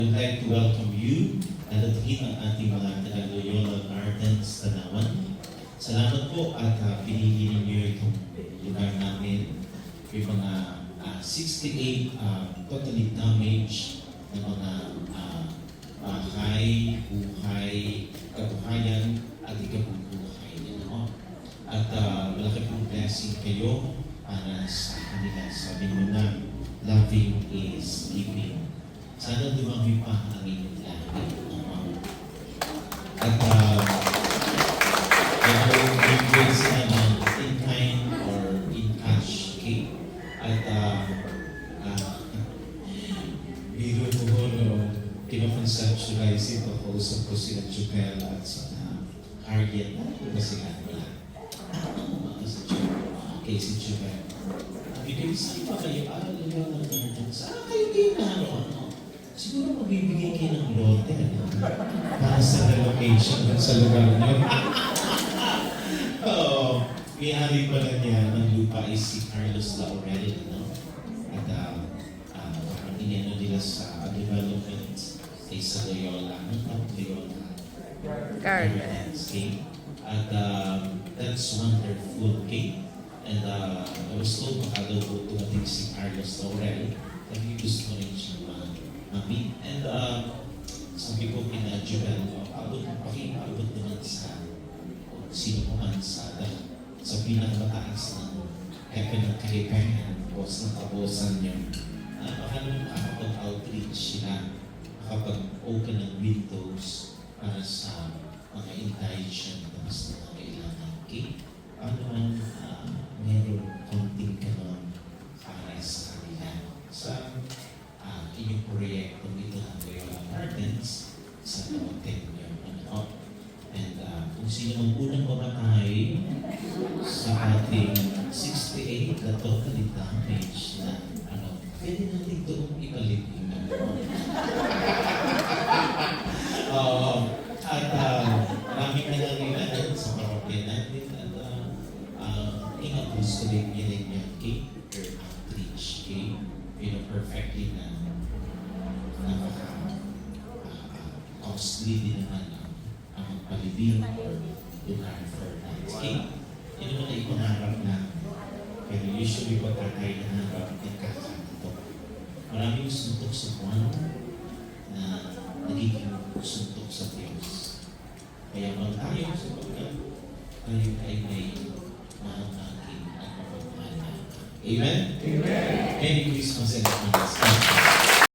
I'd like to welcome you na datuhin ang ating mga taga-Loyola Gardens Tanawan. Salamat po at pinili ninyo itong lugar namin. Yung mga 68 totally damaged na mga bahay, buhay, kabuhayan at ikabubuhay. At malaki pong blessing kayo para sa kanila. Sabi mo na, loving is giving. Sana dumami pa ang inyong lahat. At bigyan sila ng in kind or in cash cake. At biro ko no, kinakonceptualize ito. Kausap ko sila Jubel at sa Harriet. Ano ba sila? Wala. Okay, si Jubel. Bigay saan pa kayo? Loyola Gardens. Kayo din na ano? Siguro magbibigay kayo ng lote para sa relocation sa lugar niyo. Oo. May-ari pala niya ng lupa is si Carlos Laurel. At parang inano nila sa development ay sa Loyola. Loyola Gardens. Okay? At that's wonderful. Okay? And I was told baka daw po tumating si Carlos Laurel. Kasi gusto rin siya meet. And sabi ko kina Jubel, pakiabot naman sa sino ko man sa pinakamataas ng heaven ng kalipayan, boss ng kabosan niyo. Baka naman makakapag-outreach sila, makakapag-open ng windows para sa mga intelligent na mas nangangailangan. Okay? Paano naman meron konting kanon para sa kanila sa inyong proyekto dito ng Loyola Gardens sa Tawaten niyo. And kung sino ang unang mamatay sa ating 68 na totally damaged na pwede natin doon ibalik yun. At maraming nangangailangan sa parokya natin at gusto rin niya yung cake or outreach cake. Perfectly na costly din naman ang palibing or lugar for landscape. Yun naman ay ipangarap na. Pero usually what tayo nangarap ay kakatito. Maraming suntok sa buwan na nagiging suntok sa Diyos. Kaya man tayo sapagkat tayo ay may mahangagin at mapagmahal. Amen? Amen! Merry Christmas and